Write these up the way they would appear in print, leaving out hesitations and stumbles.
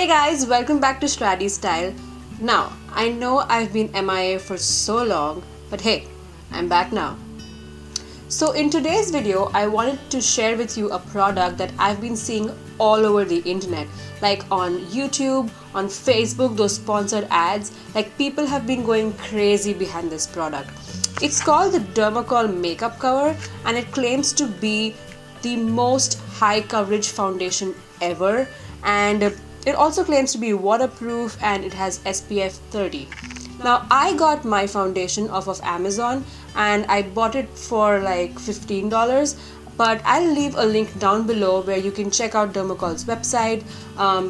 guys, welcome back to Shradysstyle. Now, I know I've been MIA for so long, but hey, I'm back now. So in today's video, I wanted to share with you a product that I've been seeing all over the internet, like on YouTube, on Facebook, those sponsored ads. Like, people have been going crazy behind this product. It's called the DERMOCOL Makeup Cover, and it claims to be the most high coverage foundation ever, and it also claims to be waterproof and it has SPF 30. Now, I got my foundation off of Amazon and I bought it for like $15, but I'll leave a link down below where you can check out Dermocol's website,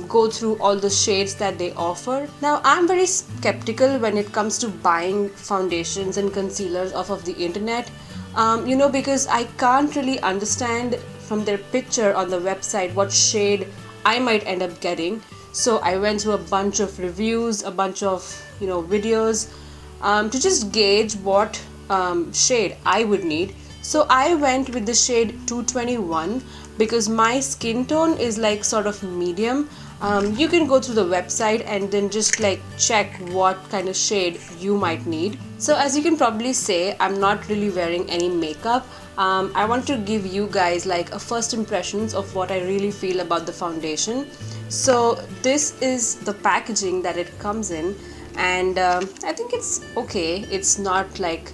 go through all the shades that they offer. Now, I'm very skeptical when it comes to buying foundations and concealers off of the internet, because I can't really understand from their picture on the website what shade I might end up getting. So I went through a bunch of reviews, a bunch of videos to just gauge what shade I would need. So I went with the shade 221 because my skin tone is like sort of medium. You can go through the website and then just like check what kind of shade you might need. So as you can probably say, I'm not really wearing any makeup. I want to give you guys like a first impressions of what I really feel about the foundation. So this is the packaging that it comes in, and I think it's okay. It's not like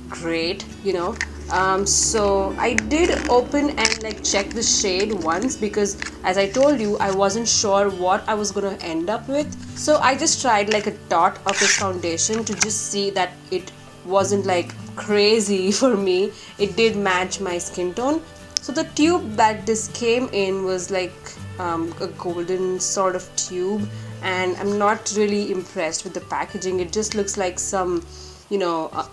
great, so I did open and like check the shade once because, as I told you, I wasn't sure what I was gonna end up with. So I just tried like a dot of this foundation to just see that it wasn't like crazy for me. It did match my skin tone. So the tube that this came in was like a golden sort of tube, and I'm not really impressed with the packaging. It just looks like some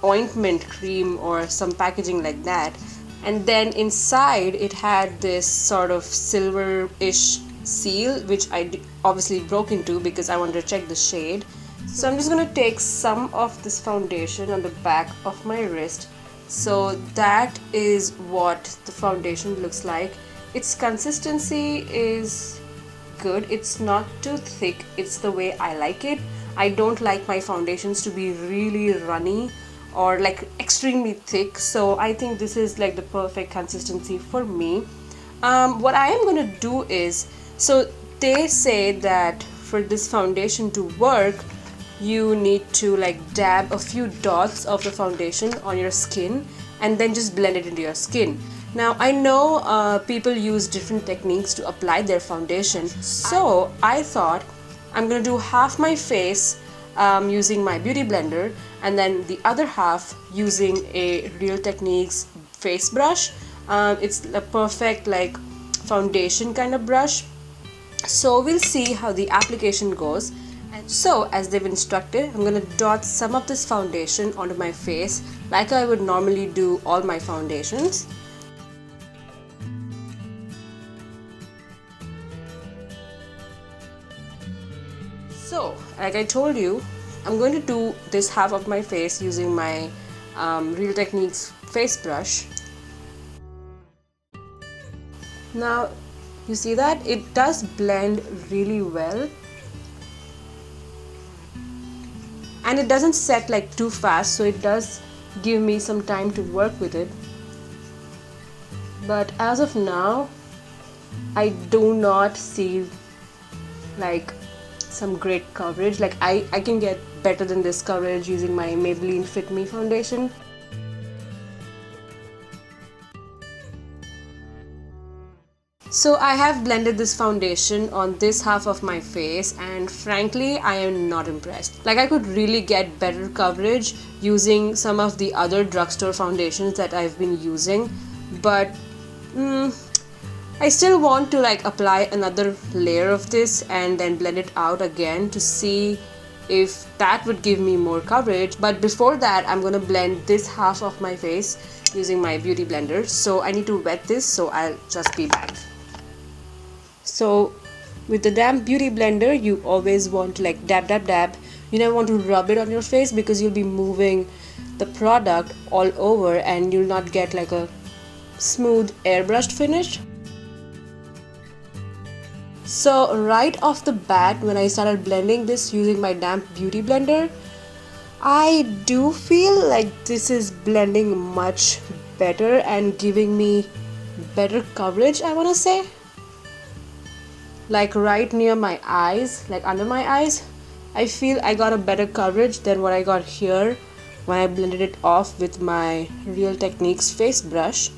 ointment cream or some packaging like that. And then inside it had this sort of silver-ish seal, which I obviously broke into because I wanted to check the shade. So I'm just going to take some of this foundation on the back of my wrist. So that is what the foundation looks like. Its consistency is good. It's not too thick. It's the way I like it. I don't like my foundations to be really runny or like extremely thick. So I think this is like the perfect consistency for me. What I am going to do is, so they say that for this foundation to work, you need to like dab a few dots of the foundation on your skin and then just blend it into your skin. Now, I know people use different techniques to apply their foundation, so I thought I'm gonna do half my face using my beauty blender and then the other half using a Real Techniques face brush. It's a perfect like foundation kind of brush. So we'll see how the application goes. So as they've instructed, I'm going to dot some of this foundation onto my face like I would normally do all my foundations. So like I told you, I'm going to do this half of my face using my Real Techniques face brush. Now you see that it does blend really well. And it doesn't set like too fast, so it does give me some time to work with it. But as of now, I do not see like some great coverage. Like I can get better than this coverage using my Maybelline Fit Me foundation. So I have blended this foundation on this half of my face, and frankly I am not impressed. Like, I could really get better coverage using some of the other drugstore foundations that I've been using, but I still want to like apply another layer of this and then blend it out again to see if that would give me more coverage. But before that, I'm gonna blend this half of my face using my beauty blender. So I need to wet this, so I'll just be back. So with the damn beauty blender, you always want to like dab dab dab. You never want to rub it on your face because you'll be moving the product all over and you'll not get like a smooth airbrushed finish. So right off the bat, when I started blending this using my damp beauty blender, I do feel like this is blending much better and giving me better coverage, I want to say. Like right near my eyes, like under my eyes, I feel I got a better coverage than what I got here when I blended it off with my Real Techniques face brush.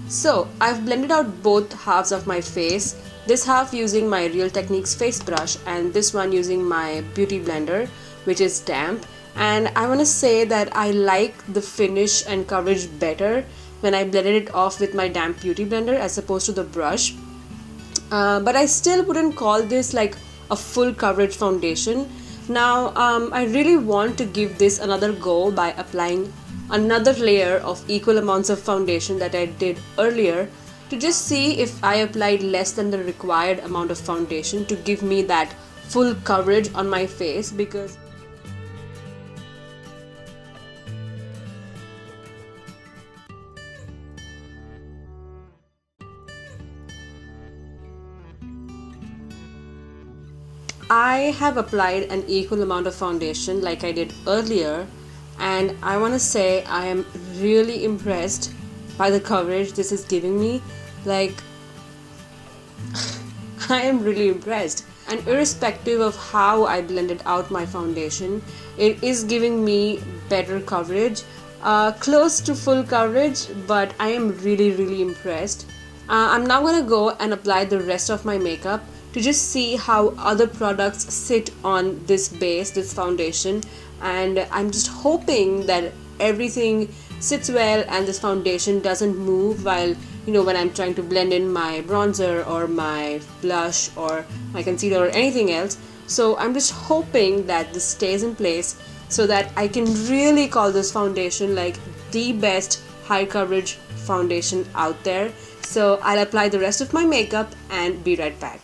So I've blended out both halves of my face, this half using my Real Techniques face brush and this one using my beauty blender, which is damp. And I want to say that I like the finish and coverage better when I blended it off with my damp beauty blender as opposed to the brush. But I still wouldn't call this like a full coverage foundation. Now I really want to give this another go by applying another layer of equal amounts of foundation that I did earlier, to just see if I applied less than the required amount of foundation to give me that full coverage on my face. Because I have applied an equal amount of foundation like I did earlier, and I want to say I am really impressed by the coverage this is giving me. Like I am really impressed, and irrespective of how I blended out my foundation, it is giving me better coverage, close to full coverage, but I am really impressed. I'm now gonna go and apply the rest of my makeup to just see how other products sit on this base, this foundation, and I'm just hoping that everything sits well and this foundation doesn't move while, when I'm trying to blend in my bronzer or my blush or my concealer or anything else. So I'm just hoping that this stays in place so that I can really call this foundation like the best high coverage foundation out there. So I'll apply the rest of my makeup and be right back.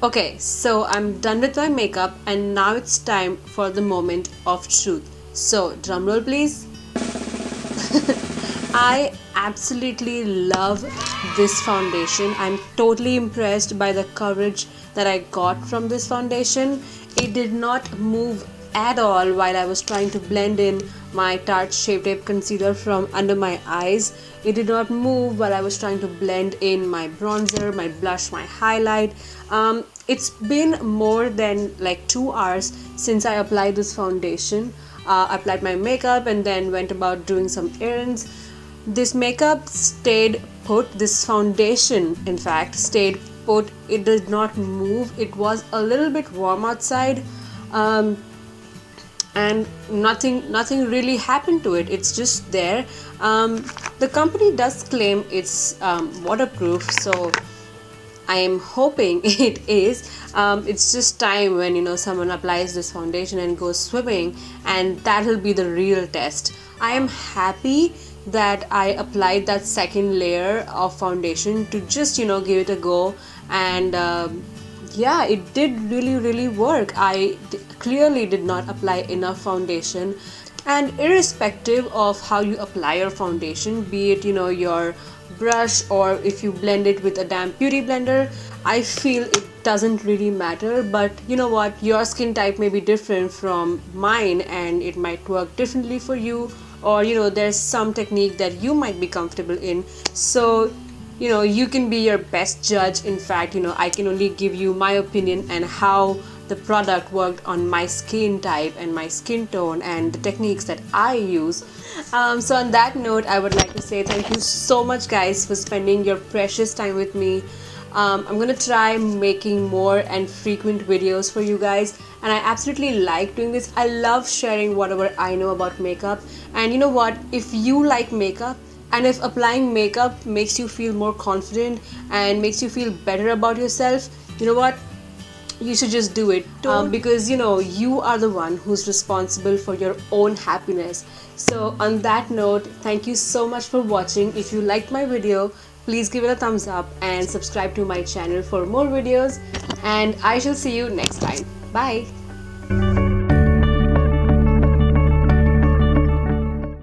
Okay, so I'm done with my makeup and now it's time for the moment of truth. So, drumroll please. I absolutely love this foundation. I'm totally impressed by the coverage that I got from this foundation. It did not move at all while I was trying to blend in my Tarte Shape Tape concealer from under my eyes. It did not move while I was trying to blend in my bronzer, my blush, my highlight. It's been more than like 2 hours since I applied this foundation. I applied my makeup and then went about doing some errands. This makeup stayed put, this foundation in fact stayed put. It did not move. It was a little bit warm outside, and nothing really happened to it. It's just there. The company does claim it's waterproof, so I am hoping it is. It's just time when someone applies this foundation and goes swimming, and that will be the real test. I am happy that I applied that second layer of foundation to just give it a go, and yeah, it did really work. I clearly did not apply enough foundation, and irrespective of how you apply your foundation, be it your brush or if you blend it with a damp beauty blender, I feel it doesn't really matter. But you know what, your skin type may be different from mine and it might work differently for you, or there's some technique that you might be comfortable in. So you can be your best judge. In fact, I can only give you my opinion and how the product worked on my skin type and my skin tone and the techniques that I use. So on that note, I would like to say thank you so much guys for spending your precious time with me. I'm gonna try making more and frequent videos for you guys, and I absolutely like doing this. I love sharing whatever I know about makeup, and you know what, if you like makeup, And if applying makeup makes you feel more confident and makes you feel better about yourself, you know what? You should just do it, because you know you are the one who's responsible for your own happiness. So on that note, thank you so much for watching. If you liked my video, please give it a thumbs up and subscribe to my channel for more videos, and I shall see you next time. Bye.